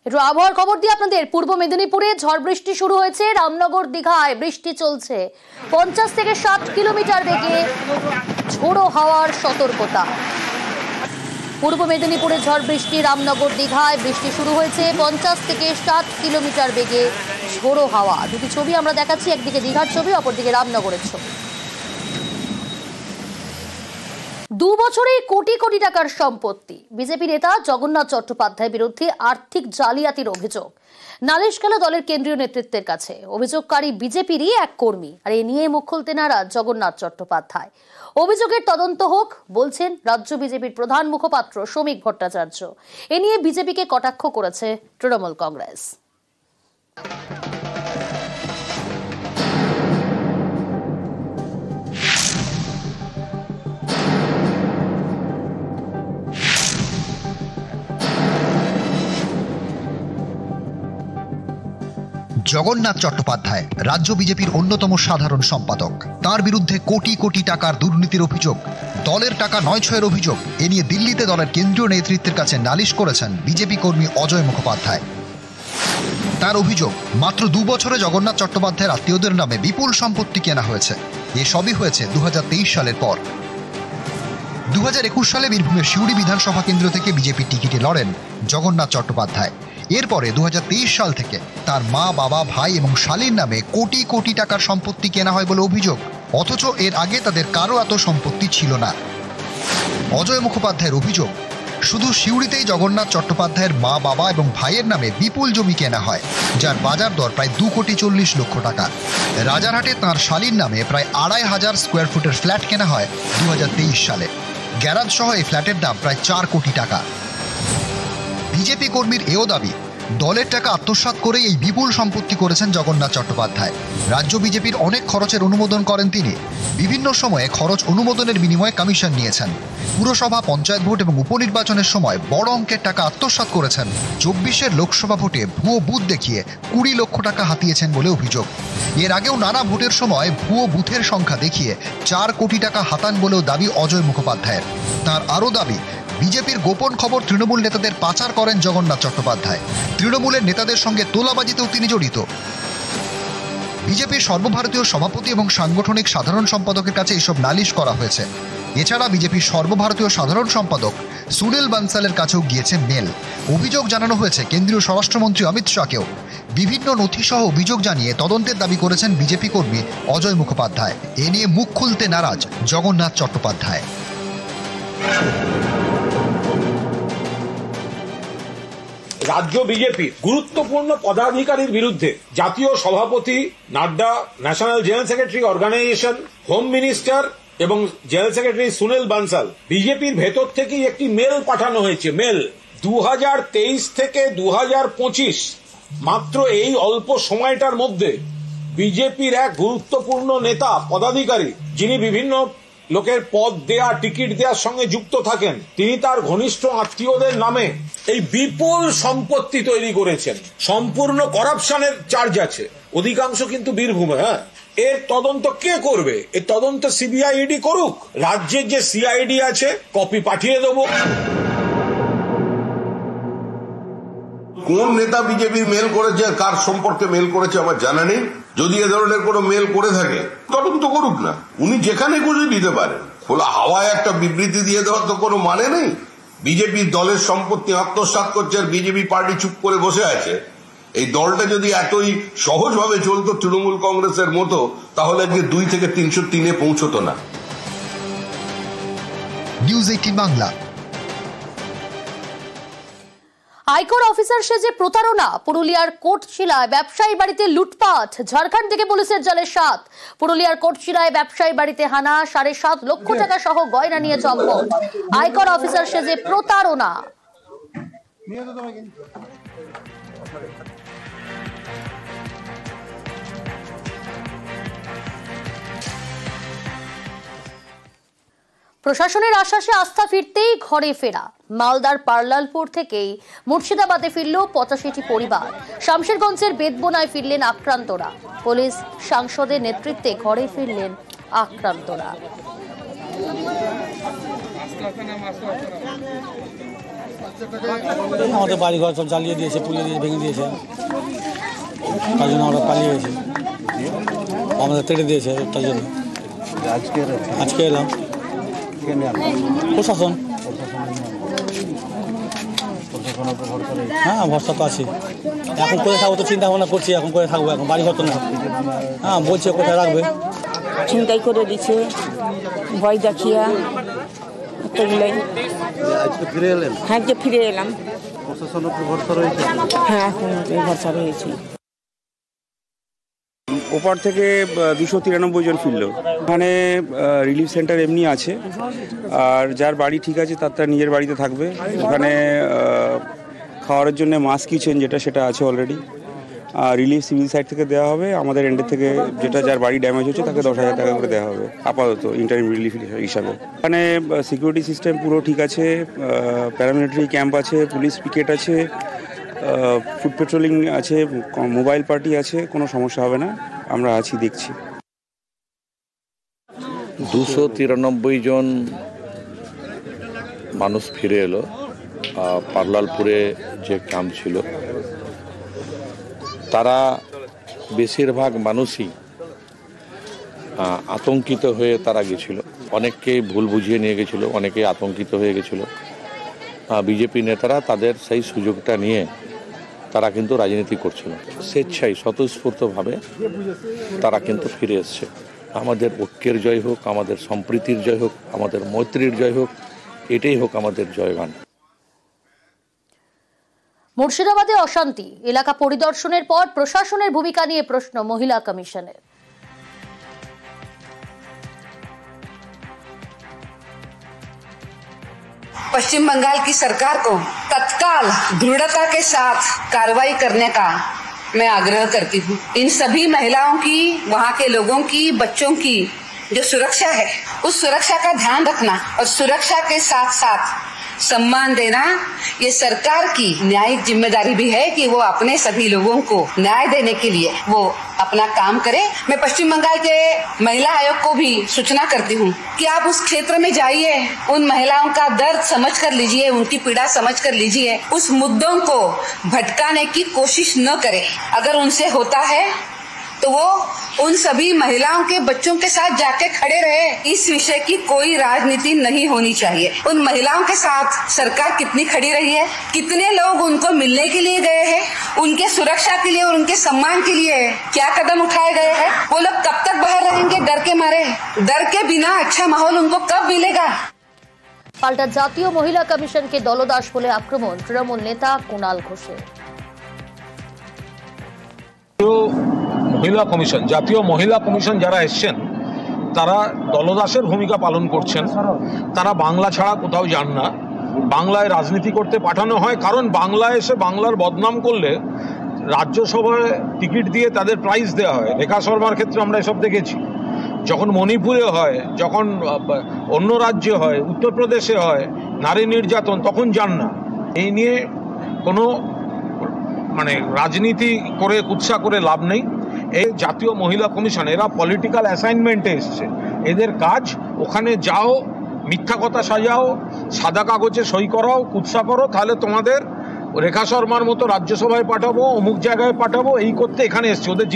একটু আবহাওয়ার খবর দিয়ে আপনাদের। পূর্ব মেদিনীপুরে ঝড় বৃষ্টি শুরু হয়েছে। রামনগর দীঘায় বৃষ্টি চলছে। 50 থেকে 60 কিলোমিটার বেগে ঝোড়ো হাওয়ার সতর্কতা। পূর্ব মেদিনীপুরে ঝড় বৃষ্টি, রামনগর দীঘায় বৃষ্টি শুরু হয়েছে। 50 থেকে 60 কিলোমিটার বেগে ঝোড়ো হাওয়া। দুটি ছবি আমরা দেখাচ্ছি, একদিকে দীঘার ছবি, অপরদিকে রামনগরের ছবি। 2 বছরে কোটি কোটি টাকার সম্পত্তি। বিজেপি নেতা জগন্নাথ চট্টোপাধ্যায়ের বিরুদ্ধে আর্থিক জালিয়াতির অভিযোগ। নালিশ গেল দলের কেন্দ্রীয় নেতৃত্বের কাছে। অভিযোগকারী বিজেপিরই এক কর্মী, আর এ নিয়ে মুখ খুলতে নারাজ জগন্নাথ চট্টোপাধ্যায়। অভিযোগের তদন্ত হোক বলছেন রাজ্য বিজেপির প্রধান মুখপাত্র শ্রমিক ভট্টাচার্য। এ নিয়ে বিজেপিকে কটাক্ষ করেছে তৃণমূল কংগ্রেস। জগন্নাথ চট্টোপাধ্যায় রাজ্য বিজেপির অন্যতম সাধারণ সম্পাদক। তার বিরুদ্ধে কোটি কোটি টাকার দুর্নীতির অভিযোগ, দলের টাকা 9-6-এর অভিযোগ। এ নিয়ে দিল্লিতে দলের কেন্দ্রীয় নেতৃত্বের কাছে নালিশ করেছেন বিজেপি কর্মী অজয় মুখোপাধ্যায়। তার অভিযোগ, মাত্র 2 বছরে জগন্নাথ চট্টোপাধ্যায়ের আত্মীয়দের নামে বিপুল সম্পত্তি কেনা হয়েছে। এ সবই হয়েছে 2023 সালের পর। 2021 সালে বীরভূমের সিউড়ি বিধানসভা কেন্দ্র থেকে বিজেপির টিকিটে লড়েন জগন্নাথ চট্টোপাধ্যায়। এরপরে 2023 সাল থেকে তার মা, বাবা, ভাই এবং শালীর নামে কোটি কোটি টাকার সম্পত্তি কেনা হয় বলে অভিযোগ। অথচ এর আগে তাদের কারো এত সম্পত্তি ছিল না। অজয় মুখোপাধ্যায়ের অভিযোগ, শুধু সিউড়িতেই জগন্নাথ চট্টোপাধ্যায়ের মা, বাবা এবং ভাইয়ের নামে বিপুল জমি কেনা হয়, যার বাজার দর প্রায় 2,40,00,000 টাকা। রাজারহাটে তাঁর শালীর নামে প্রায় 2,500 স্কোয়ার ফুটের ফ্ল্যাট কেনা হয় 2023 সালে। গ্যারাজ সহ এই ফ্ল্যাটের দাম প্রায় 4 কোটি টাকা। বিজেপি কর্মীর এও দাবি, দলের টাকা আত্মসাৎ করে এই বিপুল সম্পত্তি করেছেন জগন্নাথ চট্টোপাধ্যায়। রাজ্য বিজেপির অনেক খরচের অনুমোদন করেন তিনি। বিভিন্ন সময়ে খরচ অনুমোদনের বিনিময়ে কমিশন নিয়েছেন। পুরসভা, পঞ্চায়েত ভোট এবং উপনির্বাচনের সময় বড় অঙ্কের টাকা আত্মসাৎ করেছেন। 24-এর লোকসভা ভোটে ভুয়ো বুথ দেখিয়ে 20 লক্ষ টাকা হাতিয়েছেন বলে অভিযোগ। এর আগেও নানা ভোটের সময় ভুয়ো বুথের সংখ্যা দেখিয়ে 4 কোটি টাকা হাতান বলেও দাবি অজয় মুখোপাধ্যায়ের। তার আরও দাবি, বিজেপির গোপন খবর তৃণমূল নেতাদের পাচার করেন জগন্নাথ চট্টোপাধ্যায়। তৃণমূলের নেতাদের সঙ্গে তোলাবাজিতেও তিনি জড়িত। বিজেপির সর্বভারতীয় সভাপতি এবং সাংগঠনিক সাধারণ সম্পাদকের কাছে এসব নালিশ করা হয়েছে। এছাড়া বিজেপির সর্বভারতীয় সাধারণ সম্পাদক সুনীল বানসালের কাছেও গিয়েছে মেল। অভিযোগ জানানো হয়েছে কেন্দ্রীয় স্বরাষ্ট্রমন্ত্রী অমিত শাহকেও। বিভিন্ন নথিসহ অভিযোগ জানিয়ে তদন্তের দাবি করেছেন বিজেপি কর্মী অজয় মুখোপাধ্যায়। এ নিয়ে মুখ খুলতে নারাজ জগন্নাথ চট্টোপাধ্যায়। রাজ্য বিজেপির গুরুত্বপূর্ণ পদাধিকারীর বিরুদ্ধে জাতীয় সভাপতি Nadda, national general secretary organisation, home minister এবং জেনারেল সেক্রেটারি সুনীল বানসাল, বিজেপির ভেতর থেকেই একটি মেল পাঠানো হয়েছে। মেল 2023 থেকে 2025, মাত্র এই অল্প সময়টার মধ্যে বিজেপির এক গুরুত্বপূর্ণ নেতা, পদাধিকারী, যিনি বিভিন্ন লোকের পদ দেয়া, টিকিট দেওয়ার সঙ্গে যুক্ত থাকেন, তিনি তার ঘনিষ্ঠ আত্মীয়দের নামে এই বিপুল সম্পত্তি তৈরি করেছেন। সম্পূর্ণ করাপশনের চার্জ আছে, অধিকাংশ কিন্তু বীরভূমে। এর তদন্ত কে করবে? এর তদন্ত সিবিআইডি করুক। রাজ্যের যে সিআইডি আছে, কপি পাঠিয়ে দেবো। কোন নেতা বিজেপির মেল করেছে, কার সম্পর্কে মেল করেছে আমার জানা নেই। যদি এ ধরনের কোনো মেল করে থাকে তদন্ত করুক না, উনি যেখানে খুশি দিতে পারেন। খোলা হাওয়ায় একটা বিবৃতি দিয়ে দেওয়ার তো কোনো মানে নেই। বিজেপির দলের সম্পত্তি আত্মসাৎ করছে আর বিজেপি পার্টি চুপ করে বসে আছে। এই দলটা যদি এতই সহজভাবে চলতো তৃণমূল কংগ্রেসের মতো, তাহলে আজকে 2 থেকে 303-এ পৌঁছতো না। নিউজ 18 বাংলা। আয়কর অফিসার সেজে প্রতারণা। পুরুলিয়ার কোটশিলায় ব্যবসায়ী বাড়িতে লুটপাট। ঝাড়খণ্ড থেকে পুলিশের জালে 7। পুরুলিয়ার কোটশিলায় ব্যবসায়ী বাড়িতে হানা, 7.5 লক্ষ টাকা সহ গয়না নিয়ে চম্পট। আয়কর অফিসার সেজে প্রতারণা। প্রশাসনের আশ্বাসে আস্থা ফিরতেই ঘরে ফেরা। মালদার পার্লালপুর থেকেই মুর্শিদাবাদে ফিরল 85টি পরিবার। শামশেরগঞ্জের বেদবোনায় ফিরলেন আক্রান্তরা। পুলিশ সাংসদের নেতৃত্বে ঘরে ফিরলেন আক্রান্তরা। আমাদের বাড়িঘর সব জ্বালিয়ে দিয়েছে, পুড়িয়ে দিয়েছে, ভেঙে দিয়েছে, তার জন্য আমরা পালিয়ে গেছি, আমাদের তেড়ে দিয়েছে, তার জন্য আজকে এলাম। প্রশাসন, হ্যাঁ ভরসা তো আছে। এখন কোথায় থাকবো তো চিন্তা ভাবনা করছি, এখন কোথায় থাকবো, এখন বাড়ি ঘর তো না। হ্যাঁ বলছে কোথায় রাখবে, ছিনতাই করে দিচ্ছে, ভয় দেখিয়া এতগুলাই। হ্যাঁ যে ফিরে এলাম, হ্যাঁ এখন ভরসা রয়েছে। ওপার থেকে 293 জন ফিরল। ওখানে রিলিফ সেন্টার এমনি আছে, আর যার বাড়ি ঠিক আছে তার নিজের বাড়িতে থাকবে। ওখানে খাওয়ার জন্য মাস্ক কিচেন সেটা আছে অলরেডি। রিলিফ সিভিল সাইড থেকে দেওয়া হবে, আমাদের এন্ডের থেকে যার বাড়ি ড্যামেজ হচ্ছে তাকে 10,000 টাকা করে দেওয়া হবে আপাতত ইন্টারিম রিলিফ হিসাবে। এখানে সিকিউরিটি সিস্টেম পুরো ঠিক আছে, প্যারামিলিটারি ক্যাম্প আছে, পুলিশ পিকেট আছে, ফুড পেট্রোলিং আছে, মোবাইল পার্টি আছে, কোনো সমস্যা হবে না, আমরা আছি দেখছি। 293 জন মানুষ ফিরে এলো। পার্লালপুরে যে ক্যাম্প ছিল তারা বেশিরভাগ মানুষই আতঙ্কিত হয়ে তারা গেছিল, অনেককেই ভুল বুঝিয়ে নিয়ে গেছিল, অনেকেই আতঙ্কিত হয়ে গেছিল। বিজেপি নেতারা তাদের সেই সুযোগটা নিয়ে তারা কিন্তু রাজনীতি করছিল, স্বেচ্ছায় স্বতঃস্ফূর্তভাবে তারা কিন্তু ফিরে এসছে। আমাদের ঐক্যের জয় হোক, আমাদের সম্প্রীতির জয় হোক, আমাদের মৈত্রীর জয় হোক, এটাই হোক আমাদের জয়গান। মুর্শিদাবাদে অশান্তি, এলাকা পরিদর্শনের পর প্রশাসনের ভূমিকা নিয়ে প্রশ্ন মহিলা কমিশনের। पश्चिम बंगाल की सरकार को तत्काल दृढ़ता के साथ कार्रवाई करने का मैं आग्रह करती हूँ। इन सभी महिलाओं की, वहाँ के लोगों की, बच्चों की जो सुरक्षा है, उस सुरक्षा का ध्यान रखना और सुरक्षा के साथ साथ सम्मान देना ये सरकार की न्यायिक जिम्मेदारी भी है कि वो अपने सभी लोगों को न्याय देने के लिए वो अपना काम करे। मैं पश्चिम बंगाल के महिला आयोग को भी सूचना करती हूँ कि आप उस क्षेत्र में जाइए, उन महिलाओं का दर्द समझ कर लीजिए, उनकी पीड़ा समझ कर लीजिए, उस मुद्दों को भटकाने की कोशिश न करें। अगर उनसे होता है तो वो उन सभी महिलाओं के बच्चों के साथ जाके खड़े रहे। इस विषय की कोई राजनीति नहीं होनी चाहिए। उन महिलाओं के साथ सरकार कितनी खड़ी रही है, कितने लोग उनको मिलने के लिए गए हैं, उनके सुरक्षा के लिए और उनके सम्मान के लिए क्या कदम उठाए गए हैं। वो लोग कब तक बाहर रहेंगे डर के मारे? डर के बिना अच्छा माहौल उनको कब मिलेगा? পাল্টা জাতীয় মহিলা কমিশনকে দলদাস বলে আক্রমণ তৃণমূল নেতা কুণাল ঘোষের। মহিলা কমিশন, জাতীয় মহিলা কমিশন যারা এসছেন তারা দলদাসের ভূমিকা পালন করছেন। তারা বাংলা ছাড়া কোথাও যান না, বাংলায় রাজনীতি করতে পাঠানো হয়, কারণ বাংলায় এসে বাংলার বদনাম করলে রাজ্যসভায় টিকিট দিয়ে তাদের প্রাইজ দেওয়া হয়। রেখা শর্মার ক্ষেত্রে আমরা এসব দেখেছি। যখন মণিপুরে হয়, যখন অন্য রাজ্যে হয়, উত্তরপ্রদেশে হয় নারী নির্যাতন, তখন যান না। এই নিয়ে কোনো রাজনীতি করে কুৎসা করে লাভ নেই। এই জাতীয় মহিলা কমিশন এরা পলিটিক্যাল অ্যাসাইনমেন্টে এসছে, এদের কাজ ওখানে যাও, মিথ্যা কথা সাজাও, সাদা কাগজে সই করাও, কুৎসা করো, তাহলে তোমাদের রেখা শর্মার মতো রাজ্যসভায় পাঠাবো, অমুক জায়গায় পাঠাবো, এই করতে এখানে এসছে। ওদের